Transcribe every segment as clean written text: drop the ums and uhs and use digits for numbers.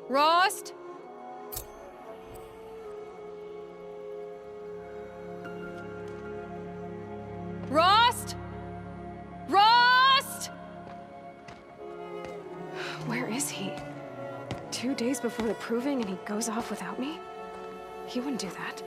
Rost? Rost? Rost? Where is he? 2 days before the proving and he goes off without me? He wouldn't do that.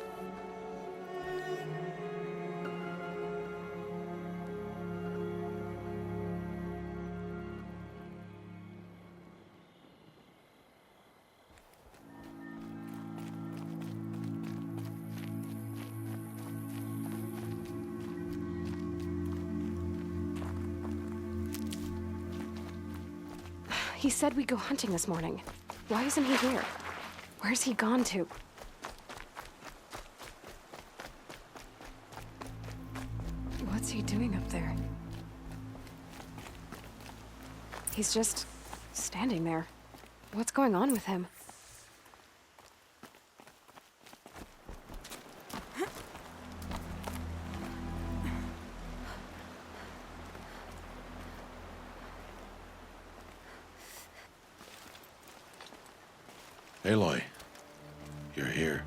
He said we'd go hunting this morning. Why isn't he here? Where's he gone to? What's he doing up there? He's just standing there. What's going on with him? Aloy, you're here.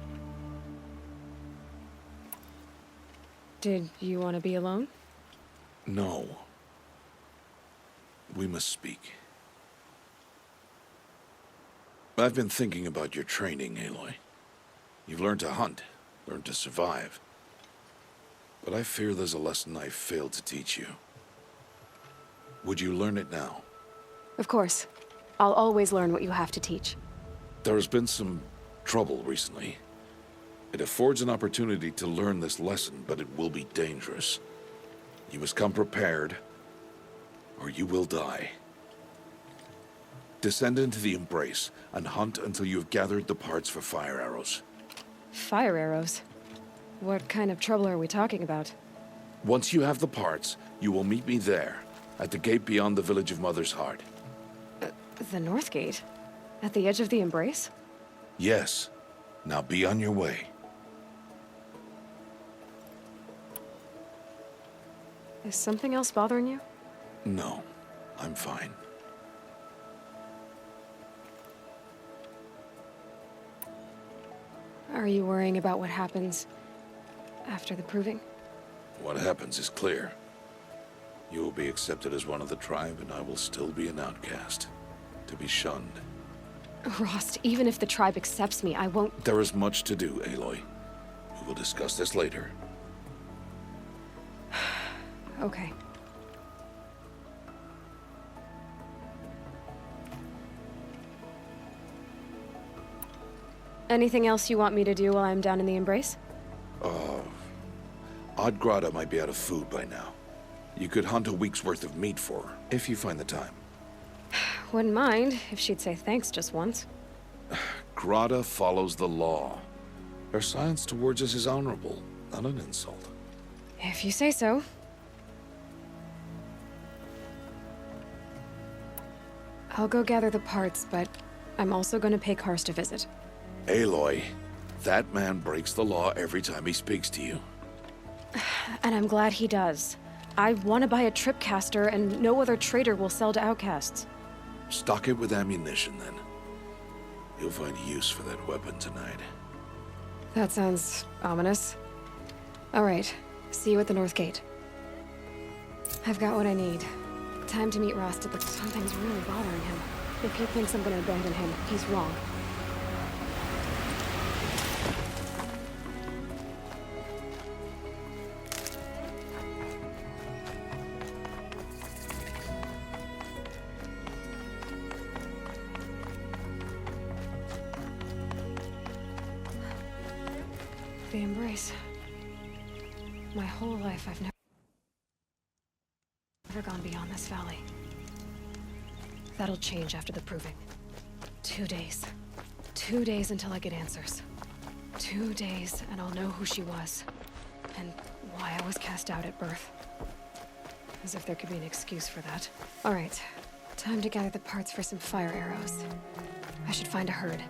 Did you want to be alone? No. We must speak. I've been thinking about your training, Aloy. You've learned to hunt, learned to survive. But I fear there's a lesson I failed to teach you. Would you learn it now? Of course. I'll always learn what you have to teach. There has been some trouble recently. It affords an opportunity to learn this lesson, but it will be dangerous. You must come prepared, or you will die. Descend into the Embrace and hunt until you have gathered the parts for fire arrows. Fire arrows? What kind of trouble are we talking about? Once you have the parts, you will meet me there, at the gate beyond the village of Mother's Heart. The North Gate? At the edge of the Embrace? Yes. Now be on your way. Is something else bothering you? No, I'm fine. Are you worrying about what happens after the proving? What happens is clear. You will be accepted as one of the tribe, and I will still be an outcast, to be shunned. Rost, even if the tribe accepts me, I won't... There is much to do, Aloy. We will discuss this later. Okay. Anything else you want me to do while I'm down in the Embrace? Oddgrada might be out of food by now. You could hunt a week's worth of meat for her, if you find the time. Wouldn't mind if she'd say thanks just once. Grada follows the law. Her science towards us is honorable, not an insult. If you say so. I'll go gather the parts, but I'm also gonna pay Karst a visit. Aloy, that man breaks the law every time he speaks to you. And I'm glad he does. I want to buy a tripcaster, and no other trader will sell to outcasts. Stock it with ammunition, then. You'll find use for that weapon tonight. That sounds ominous. All right, see you at the North Gate. I've got what I need. Time to meet Rost, but something's really bothering him. If he thinks I'm gonna abandon him, he's wrong. The Embrace. My whole life, I've never gone beyond this valley. That'll change after the proving. 2 days. 2 days until I get answers. 2 days, and I'll know who she was. And why I was cast out at birth. As if there could be an excuse for that. All right. Time to gather the parts for some fire arrows. I should find a herd.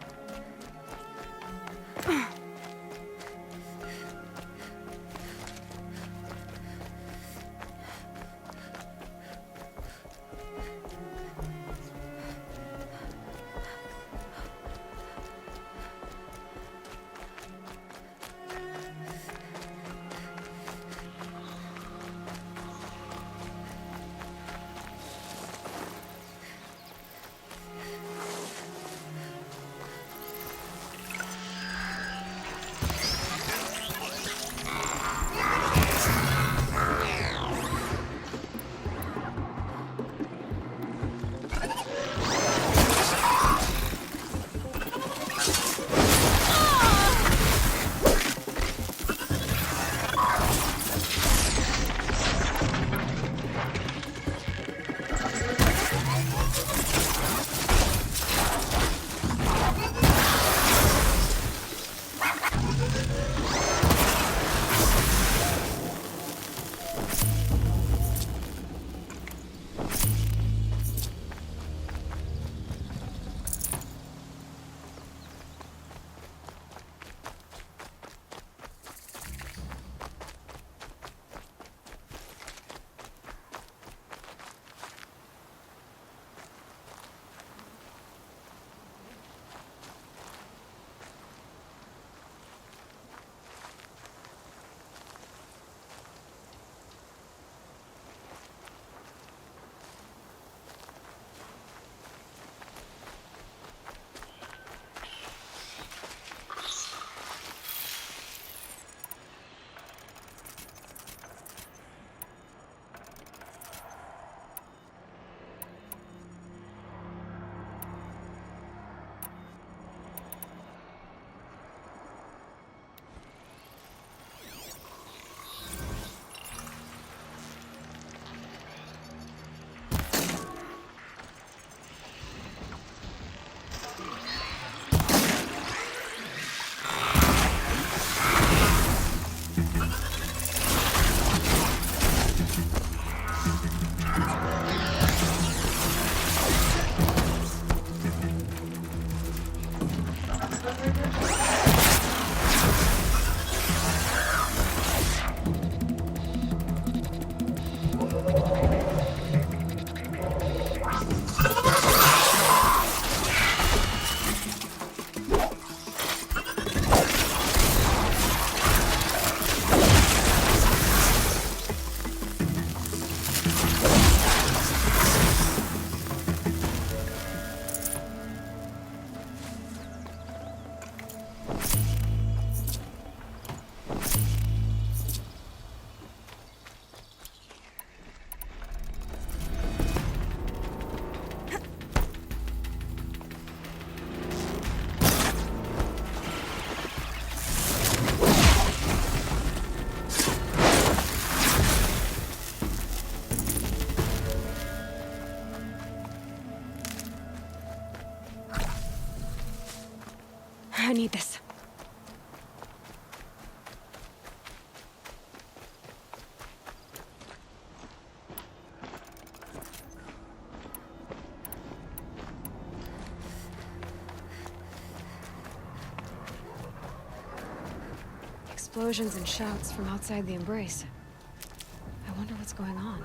need this. Explosions and shouts from outside the embrace. I wonder what's going on.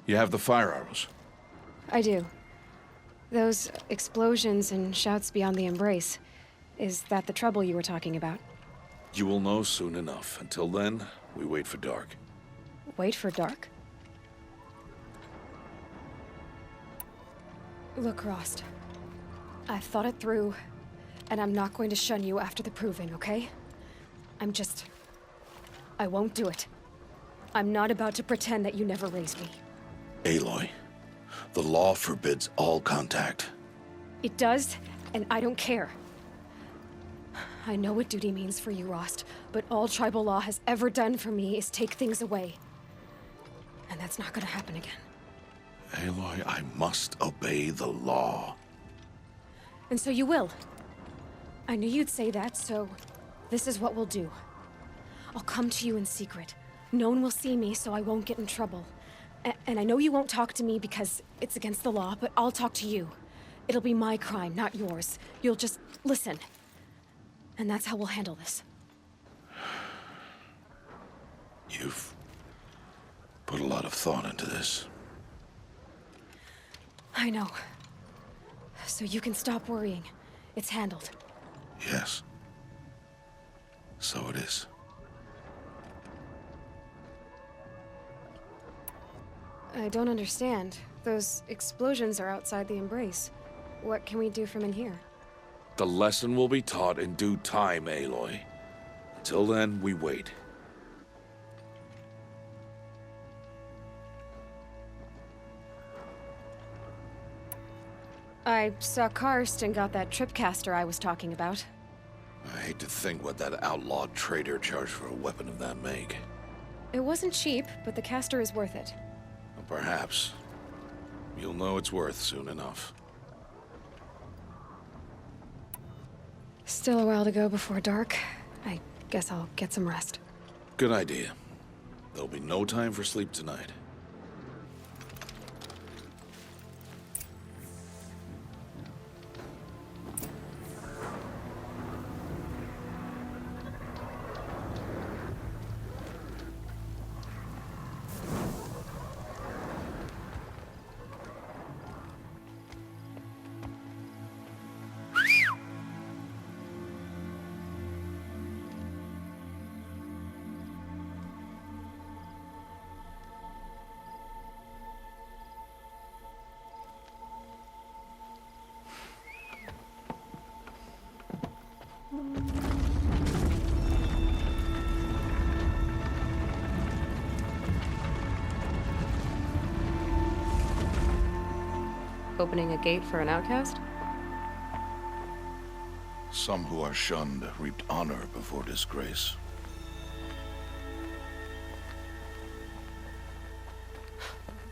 You have the fire arrows. I do. Those explosions and shouts beyond the embrace. Is that the trouble you were talking about? You will know soon enough. Until then, we wait for dark. Wait for dark? Look, Rost. I've thought it through, and I'm not going to shun you after the proving, okay? I won't do it. I'm not about to pretend that you never raised me. Aloy, the law forbids all contact. It does, and I don't care. I know what duty means for you, Rost, but all tribal law has ever done for me is take things away. And that's not gonna happen again. Aloy, I must obey the law. And so you will. I knew you'd say that, so this is what we'll do. I'll come to you in secret. No one will see me, so I won't get in trouble. And I know you won't talk to me because it's against the law, but I'll talk to you. It'll be my crime, not yours. You'll just listen. And that's how we'll handle this. You've put a lot of thought into this. I know. So you can stop worrying. It's handled. Yes. So it is. I don't understand. Those explosions are outside the embrace. What can we do from in here? The lesson will be taught in due time, Aloy. Until then, we wait. I saw Karst and got that tripcaster I was talking about. I hate to think what that outlawed trader charged for a weapon of that make. It wasn't cheap, but the caster is worth it. Well, perhaps. You'll know it's worth soon enough. Still a while to go before dark. I guess I'll get some rest. Good idea. There'll be no time for sleep tonight. Opening a gate for an outcast? Some who are shunned reaped honor before disgrace.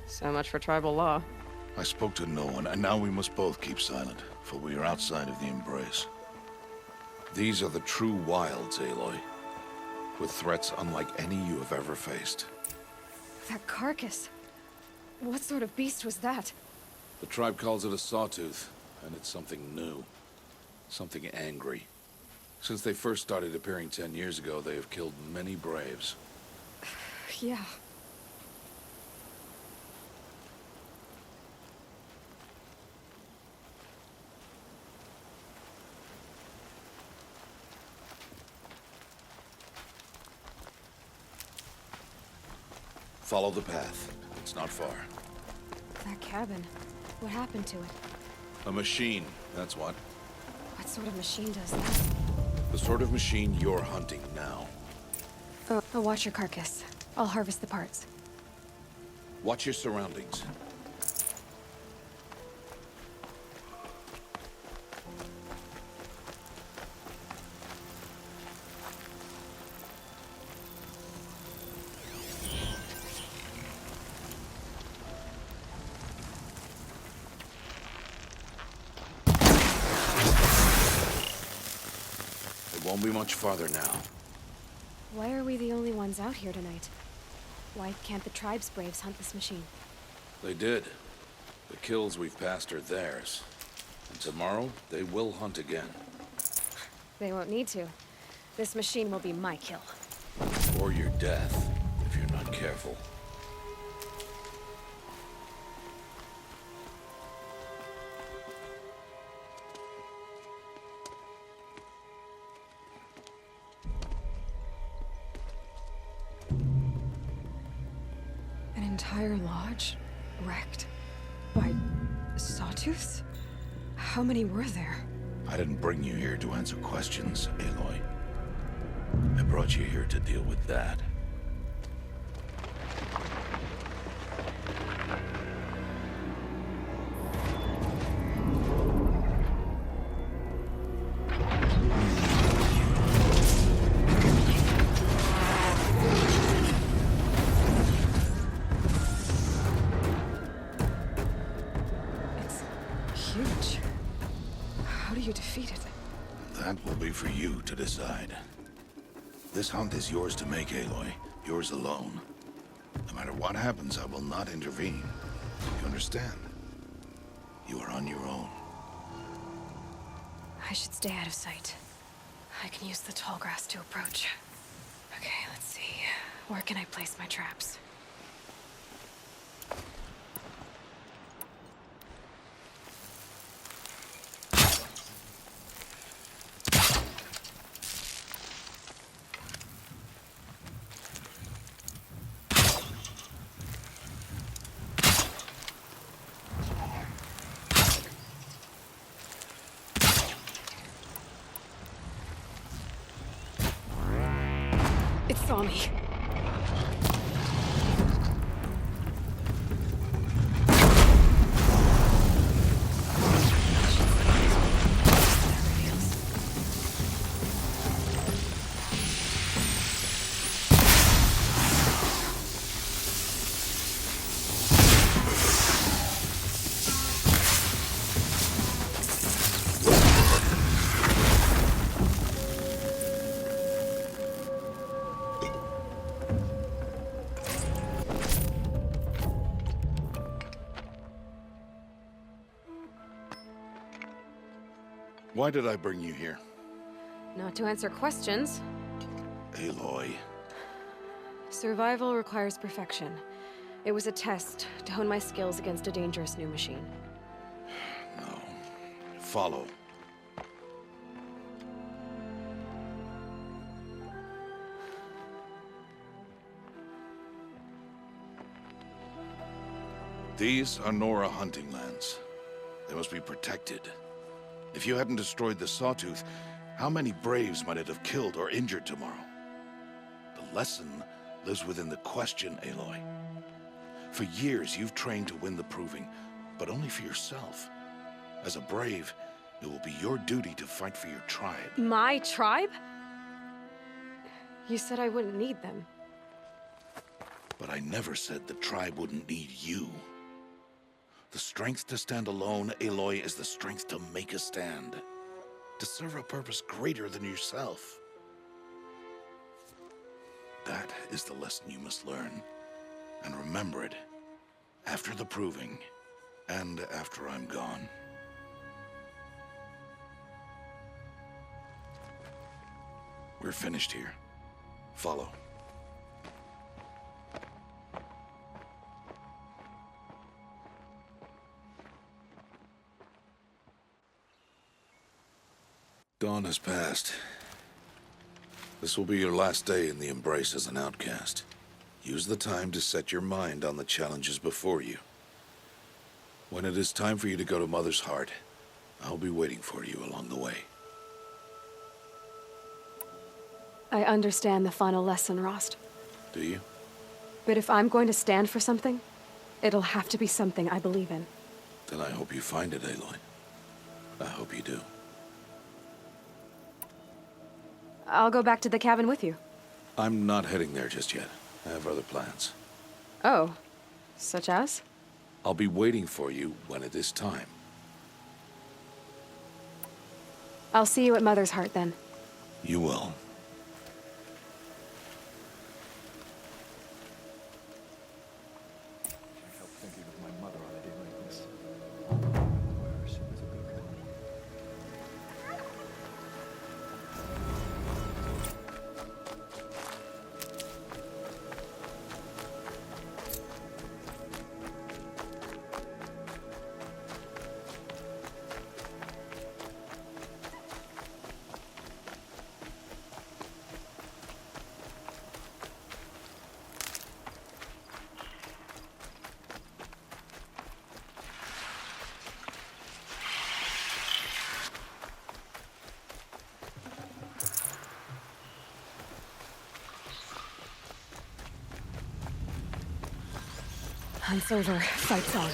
So much for tribal law. I spoke to no one, and now we must both keep silent, for we are outside of the embrace. These are the true wilds, Aloy, with threats unlike any you have ever faced. That carcass. What sort of beast was that? The tribe calls it a sawtooth, and it's something new. Something angry. Since they first started appearing 10 years ago, they have killed many braves. Yeah. Follow the path. It's not far. That cabin. What happened to it? A machine, that's what. What sort of machine does that? The sort of machine you're hunting now. Oh, I'll watch your carcass. I'll harvest the parts. Watch your surroundings. be much farther now. Why are we the only ones out here tonight? Why can't the tribe's braves hunt this machine? They did. The kills we've passed are theirs. And tomorrow, they will hunt again. They won't need to. This machine will be my kill. Or your death, if you're not careful. An entire lodge wrecked by sawtooths? How many were there? I didn't bring you here to answer questions, Aloy. I brought you here to deal with that. It's huge. How do you defeat it? That will be for you to decide. This hunt is yours to make, Aloy. Yours alone. No matter what happens, I will not intervene. You understand? You are on your own. I should stay out of sight. I can use the tall grass to approach. Okay, let's see. Where can I place my traps? It saw me. Why did I bring you here? Not to answer questions. Aloy. Survival requires perfection. It was a test to hone my skills against a dangerous new machine. No. Follow. These are Nora hunting lands. They must be protected. If you hadn't destroyed the Sawtooth, how many Braves might it have killed or injured tomorrow? The lesson lives within the question, Aloy. For years, you've trained to win the Proving, but only for yourself. As a Brave, it will be your duty to fight for your tribe. My tribe? You said I wouldn't need them. But I never said the tribe wouldn't need you. The strength to stand alone, Aloy, is the strength to make a stand. To serve a purpose greater than yourself. That is the lesson you must learn. And remember it. After the Proving. And after I'm gone. We're finished here. Follow. Dawn has passed. This will be your last day in the Embrace as an outcast. Use the time to set your mind on the challenges before you. When it is time for you to go to Mother's Heart, I'll be waiting for you along the way. I understand the final lesson, Rost. Do you? But if I'm going to stand for something, it'll have to be something I believe in. Then I hope you find it, Aloy. I hope you do. I'll go back to the cabin with you. I'm not heading there just yet. I have other plans. Oh, such as? I'll be waiting for you when it is time. I'll see you at Mother's Heart then. You will. I help thinking of my mother on a day like this. Where she was a good woman. Hunt's over. Fight's on.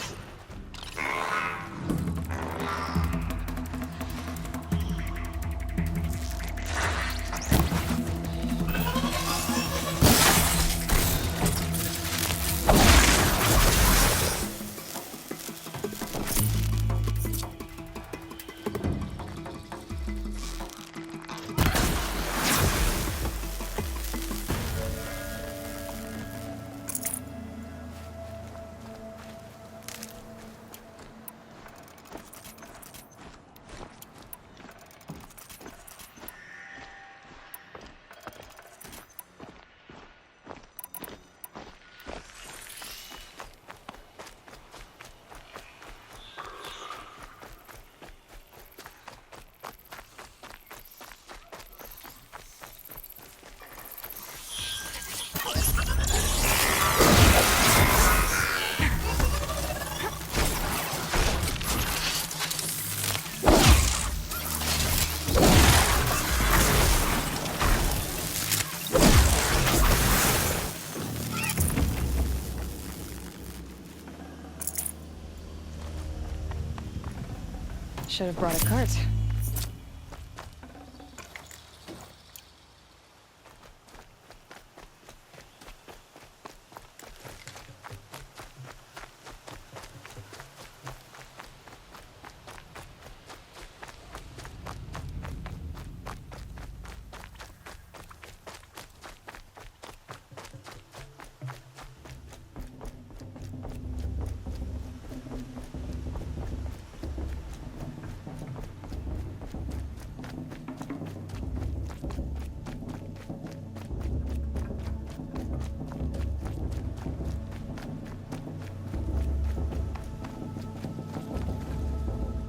Should have brought a cart.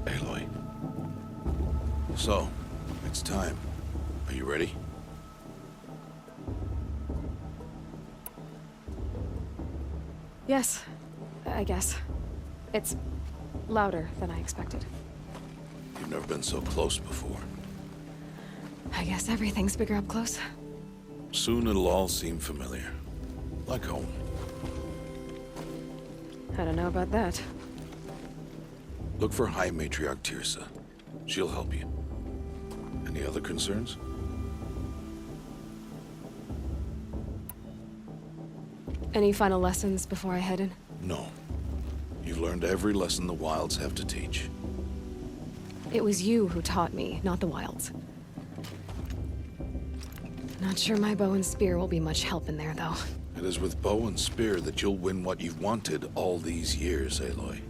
Aloy. So, it's time. Are you ready? Yes, I guess. It's louder than I expected. You've never been so close before. I guess everything's bigger up close. Soon it'll all seem familiar. Like home. I don't know about that. Look for High Matriarch Tirsa. She'll help you. Any other concerns? Any final lessons before I head in? No. You've learned every lesson the Wilds have to teach. It was you who taught me, not the Wilds. Not sure my bow and spear will be much help in there, though. It is with bow and spear that you'll win what you've wanted all these years, Aloy.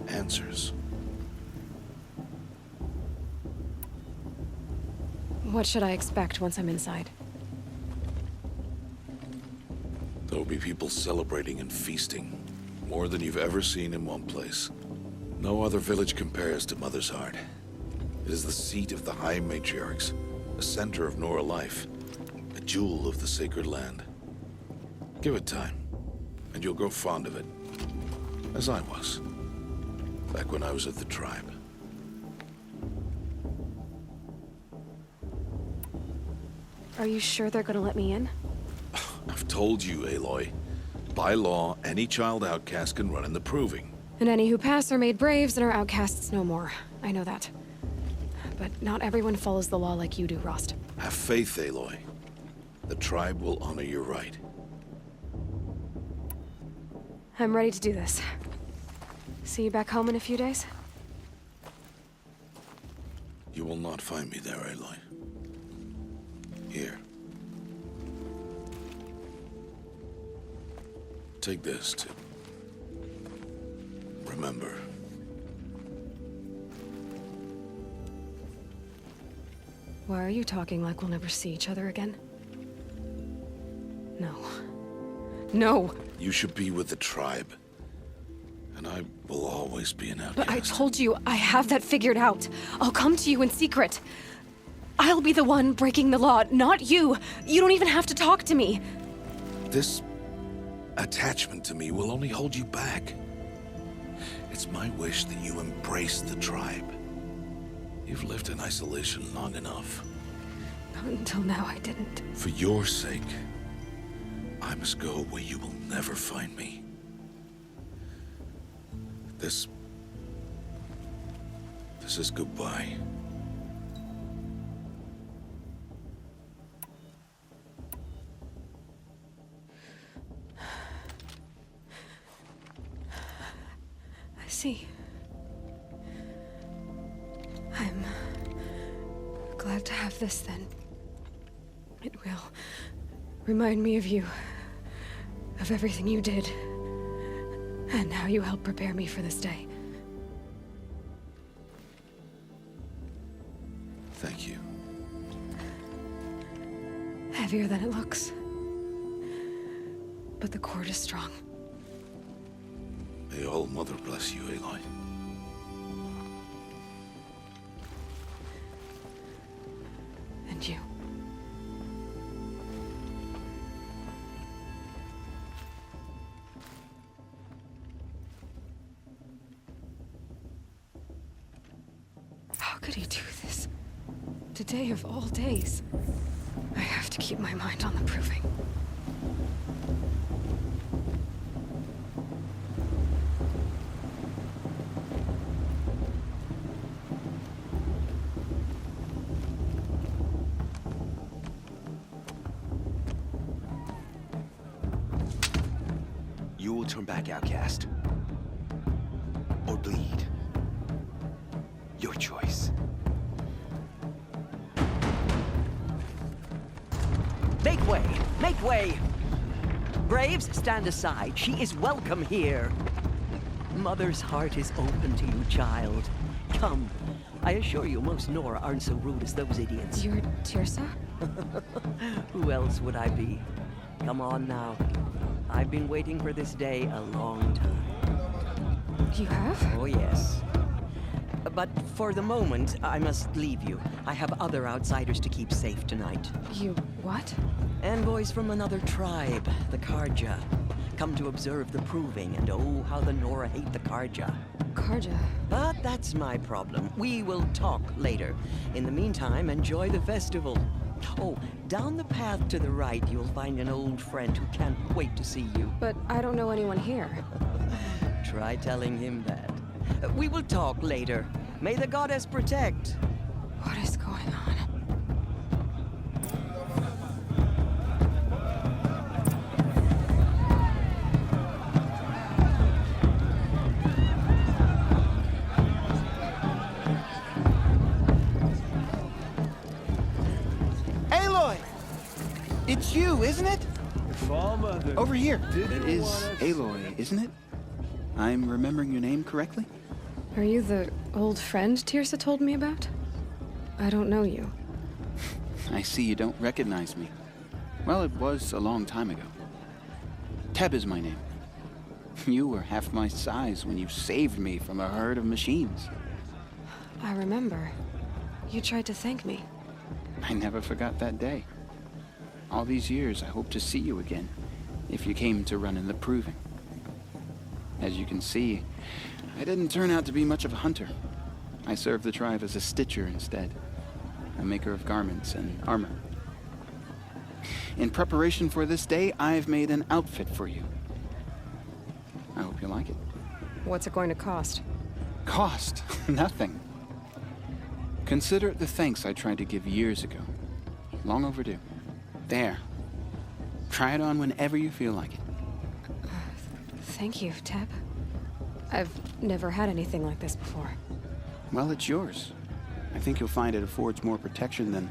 Answers. What should I expect once I'm inside? There will be people celebrating and feasting. More than you've ever seen in one place. No other village compares to Mother's Heart. It is the seat of the High Matriarchs, a center of Nora life, a jewel of the sacred land. Give it time, and you'll grow fond of it. As I was, back when I was at the tribe. Are you sure they're gonna let me in? I've told you, Aloy. By law, any child outcast can run in the proving. And any who pass are made braves and are outcasts no more. I know that. But not everyone follows the law like you do, Rost. Have faith, Aloy. The tribe will honor your right. I'm ready to do this. See you back home in a few days? You will not find me there, Aloy. Here. Take this to remember. Why are you talking like we'll never see each other again? No. No! You should be with the tribe. And I will always be an outcast. But I told you, I have that figured out. I'll come to you in secret. I'll be the one breaking the law, not you. You don't even have to talk to me. This attachment to me will only hold you back. It's my wish that you embrace the tribe. You've lived in isolation long enough. Until now, I didn't. For your sake, I must go where you will never find me. This is goodbye. I see. I'm glad to have this then. It will remind me of you, of everything you did, and how you helped prepare me for this day. Thank you. Heavier than it looks. But the cord is strong. May All Mother bless you, Aloy. And you. How could he do this? Today of all days. I have to keep my mind on the proving. You will turn back, outcast. Or bleed. Your choice. Make way! Make way! Braves, stand aside. She is welcome here. Mother's heart is open to you, child. Come. I assure you, most Nora aren't so rude as those idiots. You're Tirsa? Who else would I be? Come on now. I've been waiting for this day a long time. You have? Oh, yes. But for the moment, I must leave you. I have other outsiders to keep safe tonight. You what? Envoys from another tribe, the Karja. Come to observe the proving, and oh, how the Nora hate the Karja. Karja. But that's my problem. We will talk later. In the meantime, enjoy the festival. Oh, down the path to the right, you'll find an old friend who can't wait to see you. But I don't know anyone here. Try telling him that. We will talk later. May the goddess protect. What is going on? Aloy! It's you, isn't it? Mother. Over here. Didn't It is want us- Aloy, isn't it? I'm remembering your name correctly? Are you the old friend Tirsa told me about? I don't know you. I see you don't recognize me. Well, it was a long time ago. Teb is my name. You were half my size when you saved me from a herd of machines. I remember. You tried to thank me. I never forgot that day. All these years, I hope to see you again, if you came to run in the proving. As you can see, I didn't turn out to be much of a hunter. I served the tribe as a stitcher instead, a maker of garments and armor. In preparation for this day, I've made an outfit for you. I hope you like it. What's it going to cost? Cost? Nothing. Consider it the thanks I tried to give years ago. Long overdue. There. Try it on whenever you feel like it. Thank you, Teb. I've never had anything like this before. Well, it's yours. I think you'll find it affords more protection than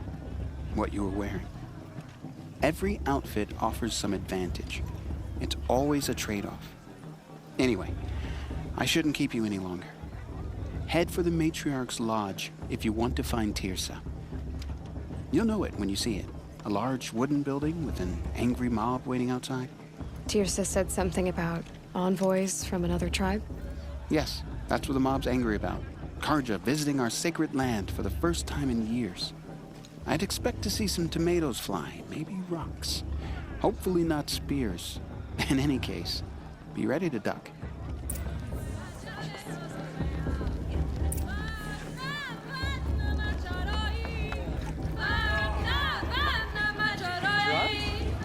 what you were wearing. Every outfit offers some advantage. It's always a trade-off. Anyway, I shouldn't keep you any longer. Head for the Matriarch's Lodge if you want to find Tirsa. You'll know it when you see it. A large wooden building with an angry mob waiting outside. Tirsa said something about envoys from another tribe? Yes, that's what the mob's angry about. Karja visiting our sacred land for the first time in years. I'd expect to see some tomatoes fly, maybe rocks. Hopefully not spears. In any case, be ready to duck.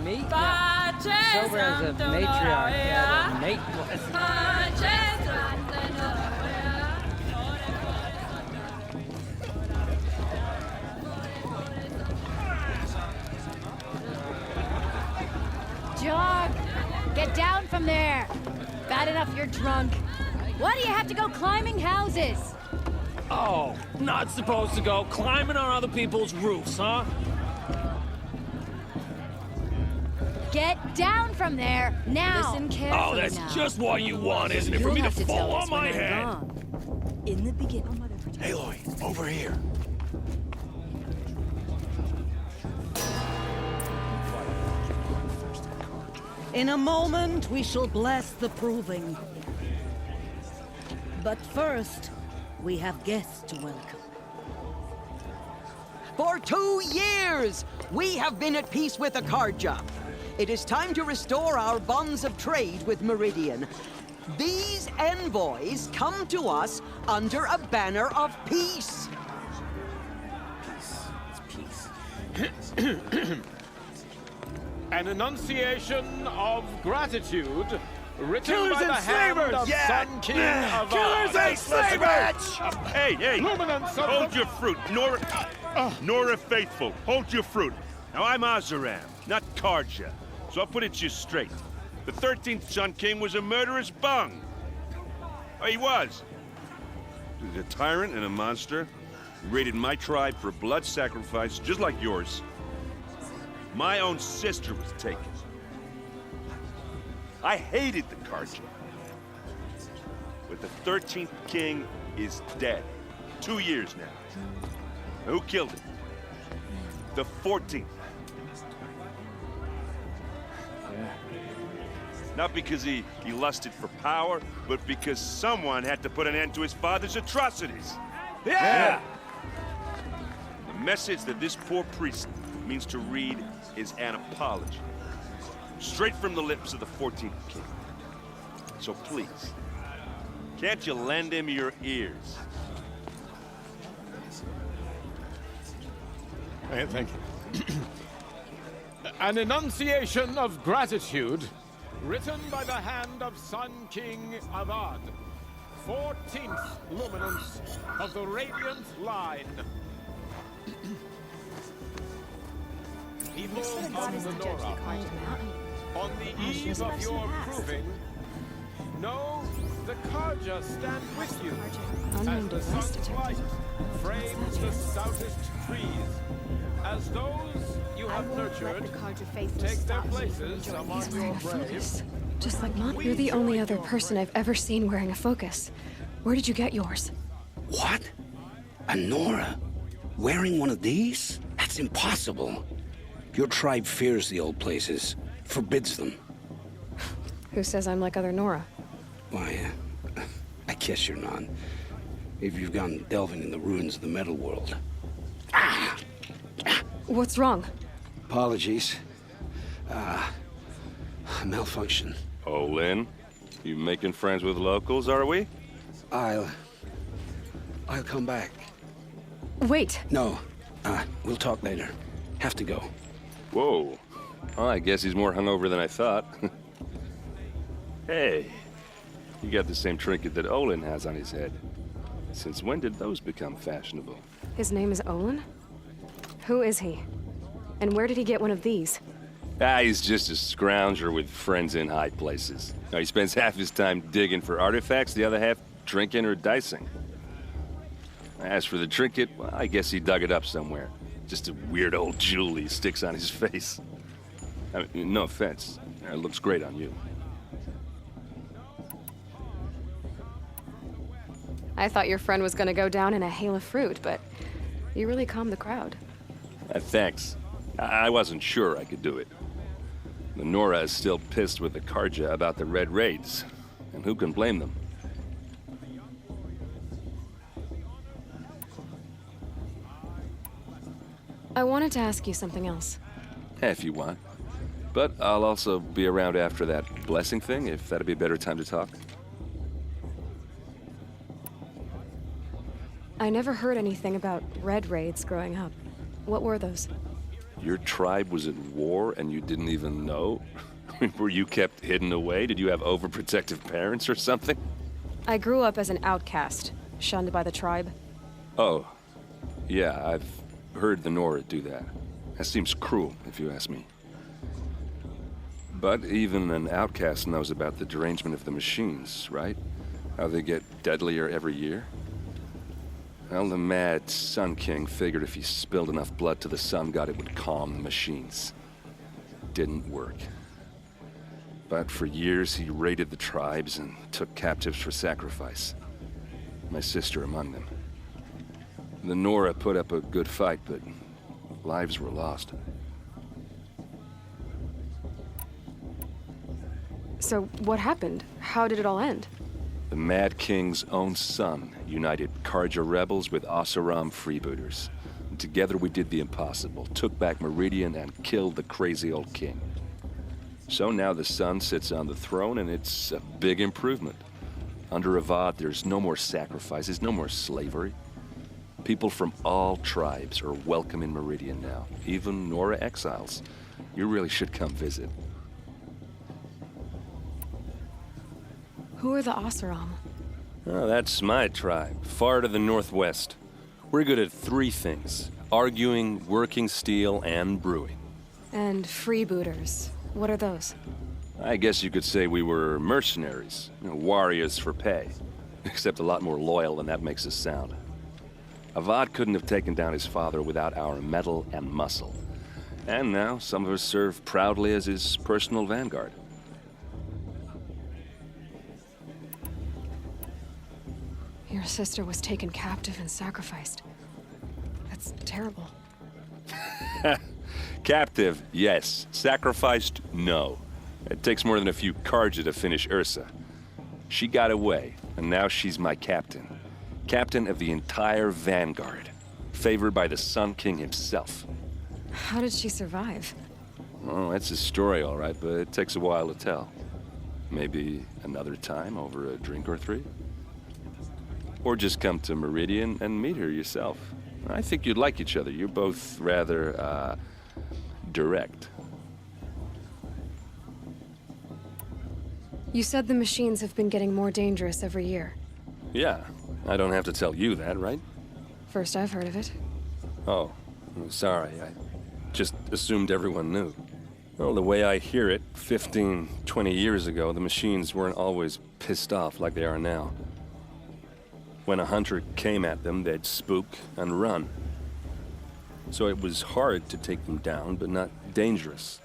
Me? Yeah. Sober as a matriarch. Yeah, the mate was. Jog! Get down from there! Bad enough you're drunk. Why do you have to go climbing houses? Oh, not supposed to go climbing on other people's roofs, huh? Get down from there, now! Listen carefully Oh, that's now. just what you want, isn't it? For You'll me to have to fall tell on us my when I'm head. wrong. In the beginning. Aloy, over here. In a moment, we shall bless the proving. But first, we have guests to welcome. For 2 years, we have been at peace with the Karja. It is time to restore our bonds of trade with Meridian. These envoys come to us under a banner of peace. An enunciation of gratitude written Killers by the and hand slavers! of Sun King of Killers and slavers! Hey, Luminance of hold the... your fruit. Nora Faithful, hold your fruit. Now, I'm Azaram, not Karja, so I'll put it just straight. The 13th Sun King was a murderous bung. Oh, he was. He was a tyrant and a monster. He raided my tribe for blood sacrifice, just like yours. My own sister was taken. I hated the Karja. But the 13th king is dead. 2 years now. Now, who killed him? The 14th. Not because he lusted for power, but because someone had to put an end to his father's atrocities. Yeah! The message that this poor priest means to read is an apology. Straight from the lips of the 14th king. So please, can't you lend him your ears? Thank you. An enunciation of gratitude written by the hand of Sun King Avad, 14th luminance of the Radiant Line. People of the Nora, on the eve of your proving, know the Karja stand with you as the sun's light frames the stoutest trees. As those you have nurtured take their places among your braves. Just like mine. You're the only other person I've ever seen wearing a focus. Where did you get yours? What? A Nora? Wearing one of these? That's impossible. Your tribe fears the old places, forbids them. Who says I'm like other Nora? Why, I guess you're not. If you've gone delving in the ruins of the metal world. What's wrong? Apologies. Malfunction. Oh, Lynn, you making friends with locals, are we? I'll come back. Wait. No, we'll talk later. Have to go. Whoa. Well, I guess he's more hungover than I thought. Hey, you got the same trinket that Olin has on his head. Since when did those become fashionable? His name is Olin? Who is he? And where did he get one of these? He's just a scrounger with friends in high places. Now, he spends half his time digging for artifacts, the other half drinking or dicing. As for the trinket, well, I guess he dug it up somewhere. Just a weird old jewel he sticks on his face. I mean, no offense. It looks great on you. I thought your friend was gonna go down in a hail of fruit, but you really calmed the crowd. Thanks. I wasn't sure I could do it. The Nora is still pissed with the Karja about the Red Raids, and who can blame them? I wanted to ask you something else. If you want. But I'll also be around after that blessing thing, if that'd be a better time to talk. I never heard anything about Red Raids growing up. What were those? Your tribe was at war and you didn't even know? Were you kept hidden away? Did you have overprotective parents or something? I grew up as an outcast, shunned by the tribe. Oh, yeah, I've heard the Nora do that. That seems cruel, if you ask me. But even an outcast knows about the derangement of the machines, right? How they get deadlier every year? Well, the mad Sun King figured if he spilled enough blood to the Sun God, it would calm the machines. Didn't work. But for years, he raided the tribes and took captives for sacrifice. My sister among them. The Nora put up a good fight, but lives were lost. So what happened? How did it all end? The Mad King's own son united Karja rebels with Oseram freebooters. And together we did the impossible, took back Meridian and killed the crazy old king. So now the son sits on the throne and it's a big improvement. Under Avad, there's no more sacrifices, no more slavery. People from all tribes are welcome in Meridian now, even Nora exiles. You really should come visit. Who are the Oseram? Oh, that's my tribe, far to the northwest. We're good at three things: arguing, working steel, and brewing. And freebooters. What are those? I guess you could say we were mercenaries, warriors for pay. Except a lot more loyal than that makes us sound. Avad couldn't have taken down his father without our metal and muscle. And now some of us serve proudly as his personal vanguard. Your sister was taken captive and sacrificed. That's terrible. Captive, yes. Sacrificed, no. It takes more than a few Karja to finish Ursa. She got away, and now she's my captain. Captain of the entire vanguard. Favored by the Sun King himself. How did she survive? Oh, that's a story, all right, but it takes a while to tell. Maybe another time over a drink or three? Or just come to Meridian and meet her yourself. I think you'd like each other. You're both rather, direct. You said the machines have been getting more dangerous every year. Yeah, I don't have to tell you that, right? First I've heard of it. Oh, I'm sorry. I just assumed everyone knew. Well, the way I hear it, 15, 20 years ago, the machines weren't always pissed off like they are now. When a hunter came at them, they'd spook and run. So it was hard to take them down, but not dangerous,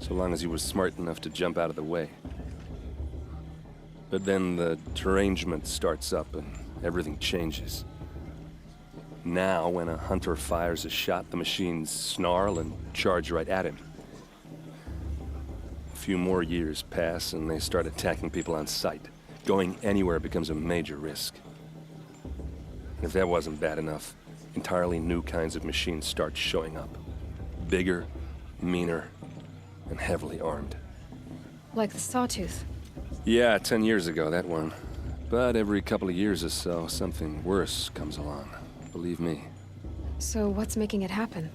so long as he was smart enough to jump out of the way. But then the derangement starts up and everything changes. Now, when a hunter fires a shot, the machines snarl and charge right at him. A few more years pass and they start attacking people on sight. Going anywhere becomes a major risk. And if that wasn't bad enough, entirely new kinds of machines start showing up. Bigger, meaner, and heavily armed. Like the Sawtooth. Yeah, 10 years ago, that one. But every couple of years or so, something worse comes along. Believe me. So what's making it happen?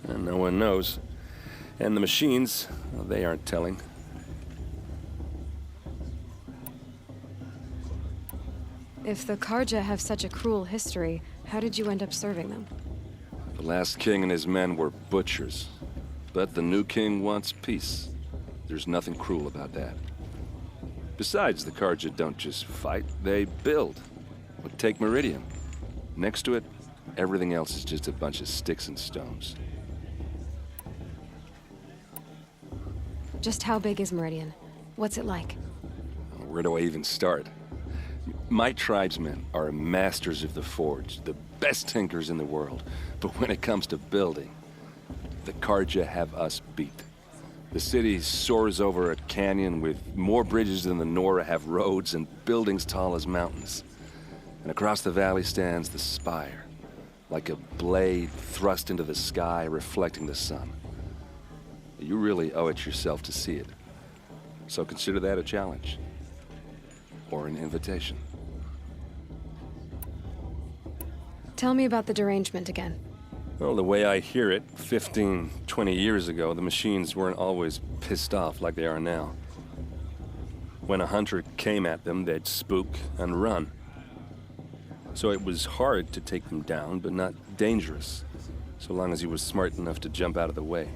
And no one knows. And the machines, well, they aren't telling. If the Karja have such a cruel history, how did you end up serving them? The last king and his men were butchers. But the new king wants peace. There's nothing cruel about that. Besides, the Karja don't just fight, they build. But take Meridian. Next to it, everything else is just a bunch of sticks and stones. Just how big is Meridian? What's it like? Where do I even start? My tribesmen are masters of the forge, the best tinkers in the world. But when it comes to building, the Carja have us beat. The city soars over a canyon with more bridges than the Nora have roads and buildings tall as mountains. And across the valley stands the spire, like a blade thrust into the sky reflecting the sun. You really owe it yourself to see it. So consider that a challenge. Or an invitation. Tell me about the derangement again. Well, the way I hear it, 15, 20 years ago, the machines weren't always pissed off like they are now. When a hunter came at them, they'd spook and run. So it was hard to take them down, but not dangerous, so long as he was smart enough to jump out of the way.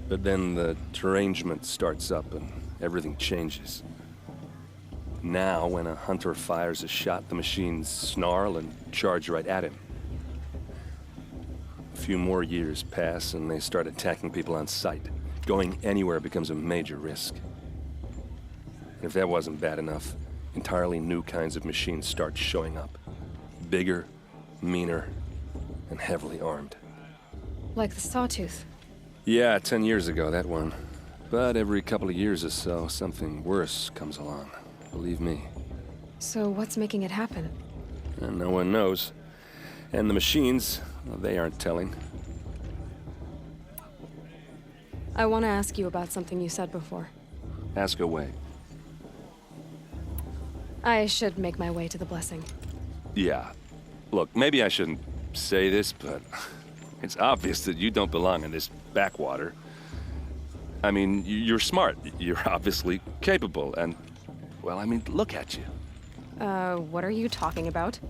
But then the derangement starts up and everything changes. Now, when a hunter fires a shot, the machines snarl and charge right at him. A few more years pass and they start attacking people on sight. Going anywhere becomes a major risk. And if that wasn't bad enough, entirely new kinds of machines start showing up. Bigger, meaner, and heavily armed. Like the Sawtooth. Yeah, 10 years ago, that one. But every couple of years or so, something worse comes along. Believe me. So what's making it happen? And no one knows. And the machines, well, they aren't telling. I want to ask you about something you said before. Ask away. I should make my way to the blessing. Yeah. Look, maybe I shouldn't say this, but it's obvious that you don't belong in this backwater. I mean, you're smart. You're obviously capable, and, well, I mean, look at you. What are you talking about?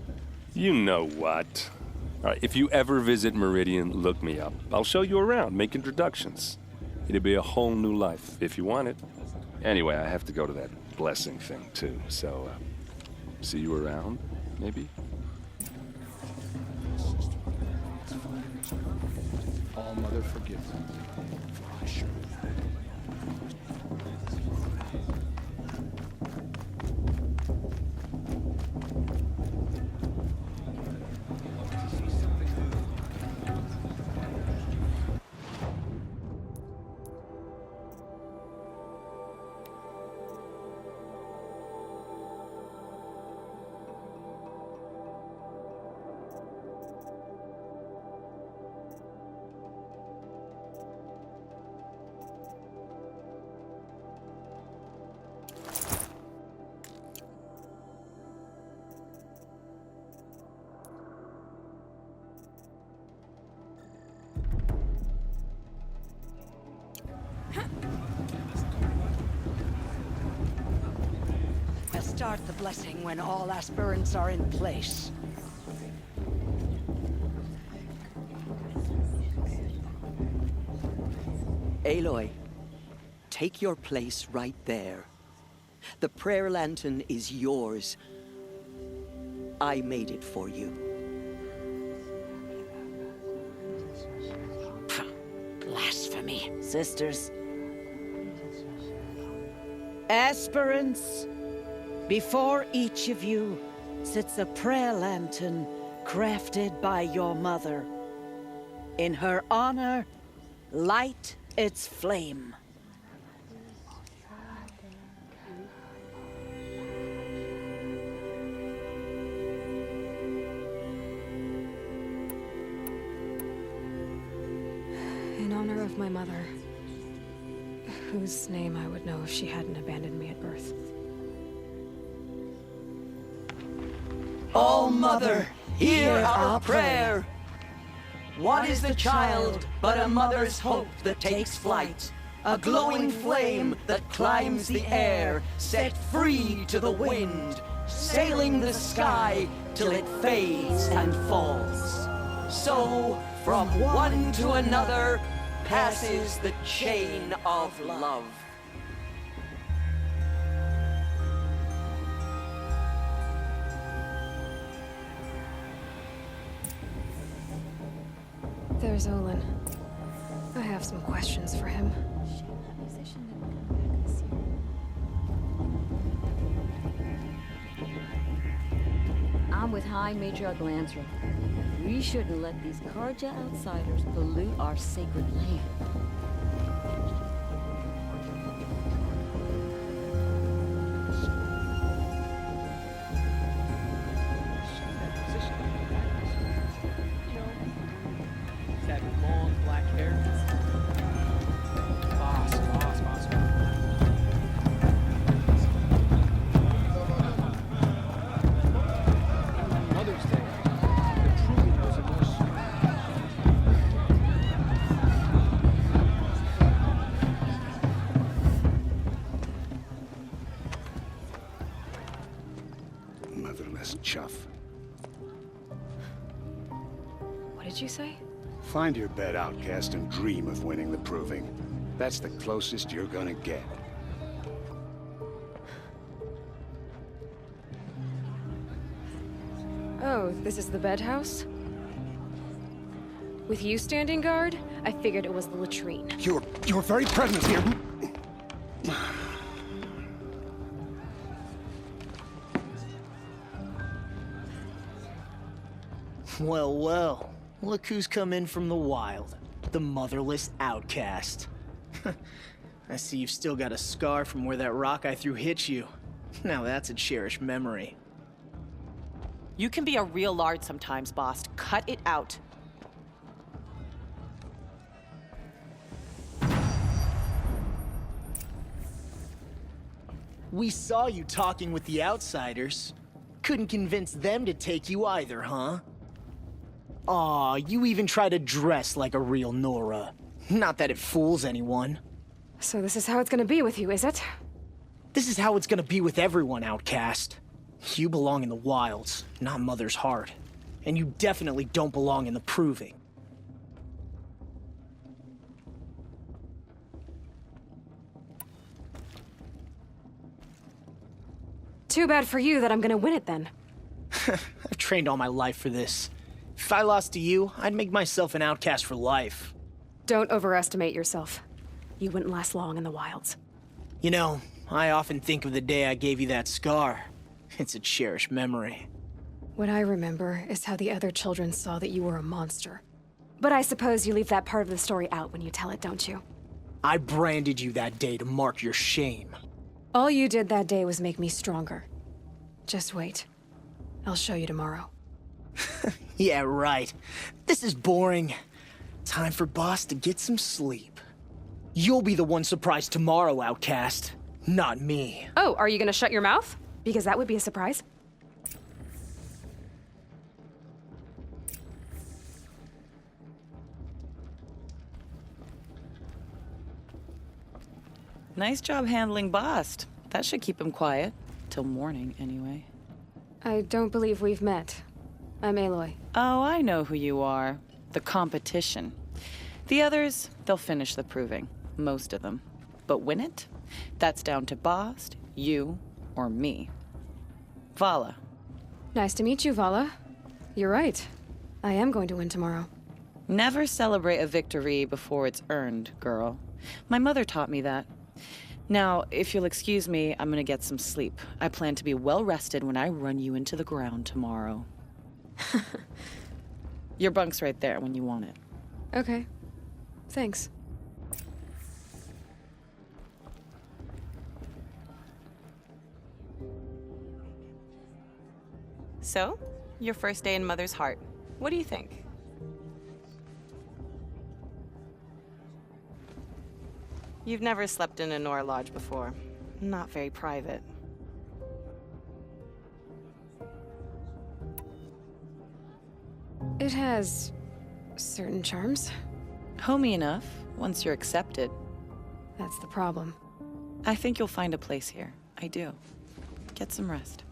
You know what. All right, if you ever visit Meridian, look me up. I'll show you around, make introductions. It'll be a whole new life, if you want it. Anyway, I have to go to that blessing thing, too, so, see you around, maybe? All Mother forgive them, for I sure Start the blessing when all aspirants are in place. Aloy, take your place right there. The prayer lantern is yours. I made it for you. Blasphemy. Sisters. Aspirants, before each of you sits a prayer lantern crafted by your mother. In her honor, light its flame. In honor of my mother, whose name I would know if she hadn't abandoned me at birth. All Mother, hear our prayer. What is the child but a mother's hope that takes flight? A glowing flame that climbs the air, set free to the wind, sailing the sky till it fades and falls. So, from one to another, passes the chain of love. There's Olin. I have some questions for him. High Matriarch Lansra. We shouldn't let these Karja outsiders pollute our sacred land. That long black hair. Boss. Mother's Day. The proving was a more Motherless chuff. What did you say? Find your bed, outcast, and dream of winning the proving. That's the closest you're gonna get. Oh, this is the bedhouse? With you standing guard, I figured it was the latrine. Your very presence here. Well, well. Look who's come in from the wild. The motherless outcast. I see you've still got a scar from where that rock I threw hit you. Now that's a cherished memory. You can be a real lard sometimes, boss. Cut it out. We saw you talking with the outsiders. Couldn't convince them to take you either, huh? Aw, you even try to dress like a real Nora. Not that it fools anyone. So this is how it's gonna be with you, is it? This is how it's gonna be with everyone, outcast. You belong in the wilds, not Mother's heart. And you definitely don't belong in the proving. Too bad for you that I'm gonna win it then. I've trained all my life for this. If I lost to you, I'd make myself an outcast for life. Don't overestimate yourself. You wouldn't last long in the wilds. You know, I often think of the day I gave you that scar. It's a cherished memory. What I remember is how the other children saw that you were a monster. But I suppose you leave that part of the story out when you tell it, don't you? I branded you that day to mark your shame. All you did that day was make me stronger. Just wait. I'll show you tomorrow. Yeah, right. This is boring. Time for Boss to get some sleep. You'll be the one surprised tomorrow, outcast. Not me. Oh, are you gonna shut your mouth? Because that would be a surprise. Nice job handling Bast. That should keep him quiet. Till morning, anyway. I don't believe we've met. I'm Aloy. Oh, I know who you are. The competition. The others, they'll finish the proving. Most of them. But win it? That's down to Bast, you, or me. Vala. Nice to meet you, Vala. You're right. I am going to win tomorrow. Never celebrate a victory before it's earned, girl. My mother taught me that. Now, if you'll excuse me, I'm gonna get some sleep. I plan to be well rested when I run you into the ground tomorrow. Your bunk's right there when you want it. Okay. Thanks. So, your first day in Mother's heart. What do you think? You've never slept in a Nora lodge before. Not very private. It has certain charms. Homey enough, once you're accepted. That's the problem. I think you'll find a place here. I do. Get some rest.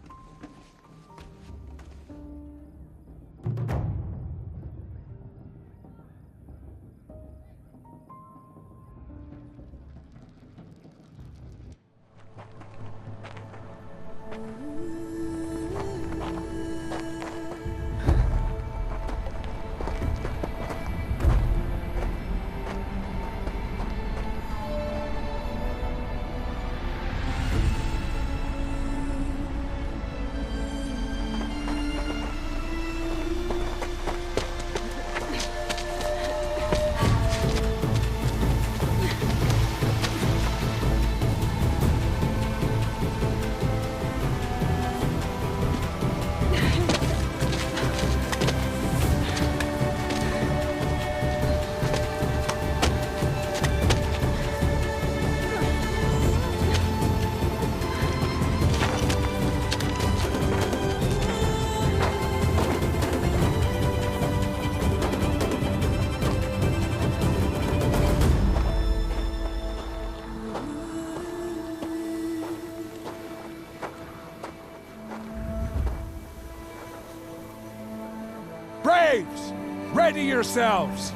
Braves, ready yourselves!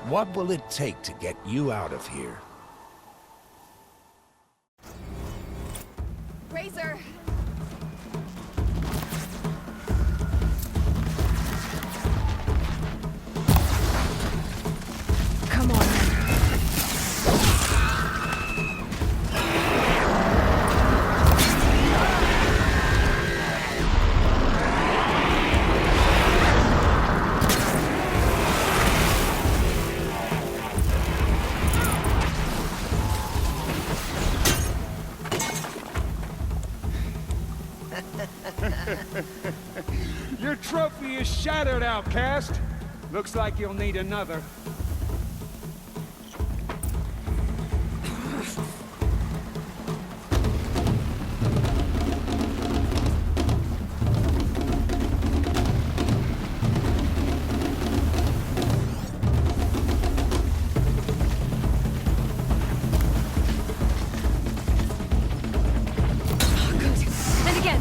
What will it take to get you out of here? Razor! Come on. Your trophy is shattered, outcast. Looks like you'll need another. And again!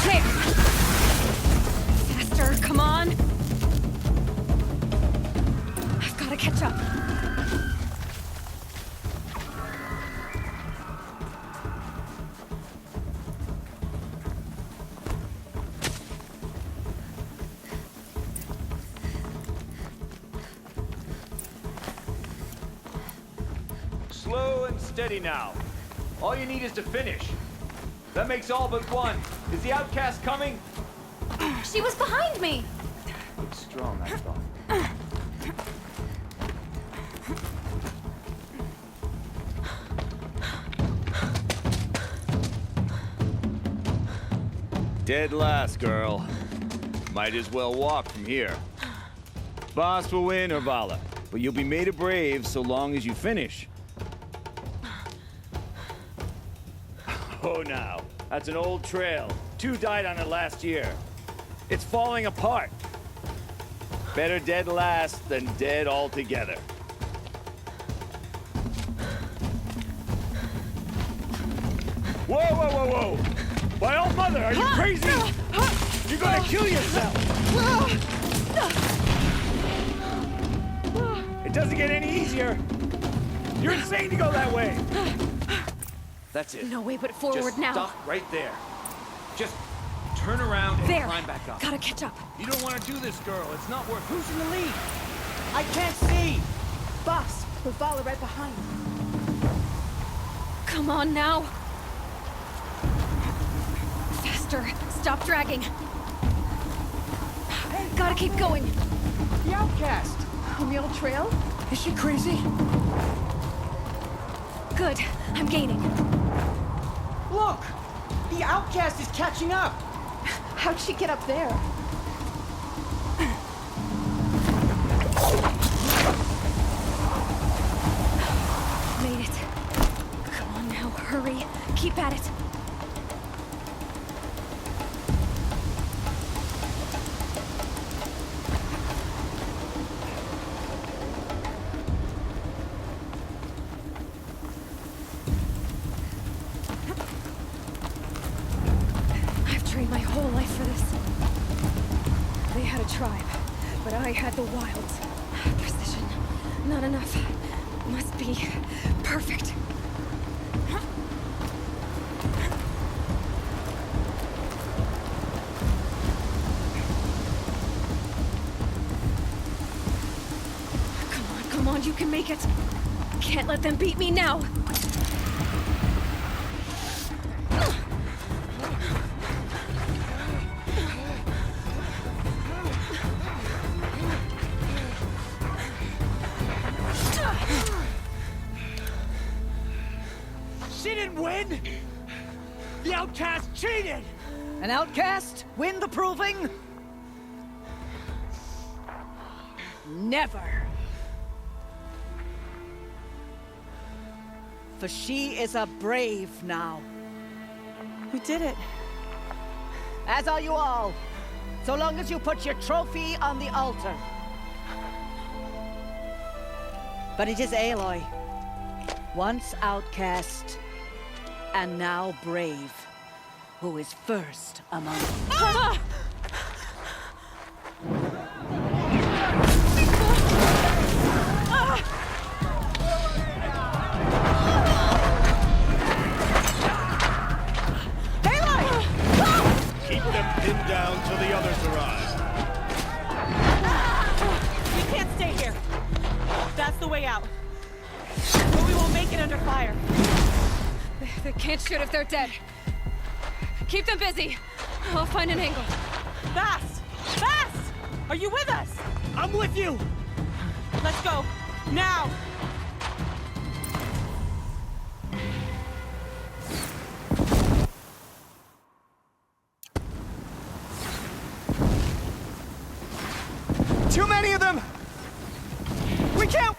There! Faster, come on! I've gotta catch up. Slow and steady now. All you need is to finish. That makes all but one. Is the outcast coming? She was behind me! Looks strong, I thought. Dead last, girl. Might as well walk from here. Boss will win, Urvala, but you'll be made a brave so long as you finish. Oh, now. That's an old trail. 2 died on it last year. It's falling apart. Better dead last than dead altogether. Whoa, whoa, whoa, whoa! My old mother, are you crazy? You're gonna kill yourself! It doesn't get any easier! You're insane to go that way! That's it. No way but forward Just now. stop right there. Just turn around and There. climb back up. Gotta catch up. You don't want to do this, girl. It's not worth. Who's in the lead? I can't see! Boss, Urvala right behind. Come on now. Faster. Stop dragging. Gotta keep going. The outcast! On the old trail? Is she crazy? Good. I'm gaining. Look! The outcast is catching up! How'd she get up there? Made it. Come on now, hurry. Keep at it. My whole life for this. They had a tribe, but I had the wilds. Precision. Not enough. Must be perfect. Come on, you can make it. Can't let them beat me now. She didn't win! The outcast cheated! An outcast win the proving? Never. For she is a brave now. We did it. As are you all. So long as you put your trophy on the altar. But it is Aloy. Once outcast, and now brave, who is first among them. Keep them pinned down till the others arrive. We can't stay here. That's the way out. But we won't make it under fire. They can't shoot if they're dead. Keep them busy. I'll find an angle. Fast! Fast! Are you with us? I'm with you! Let's go. Now! Too many of them! We can't...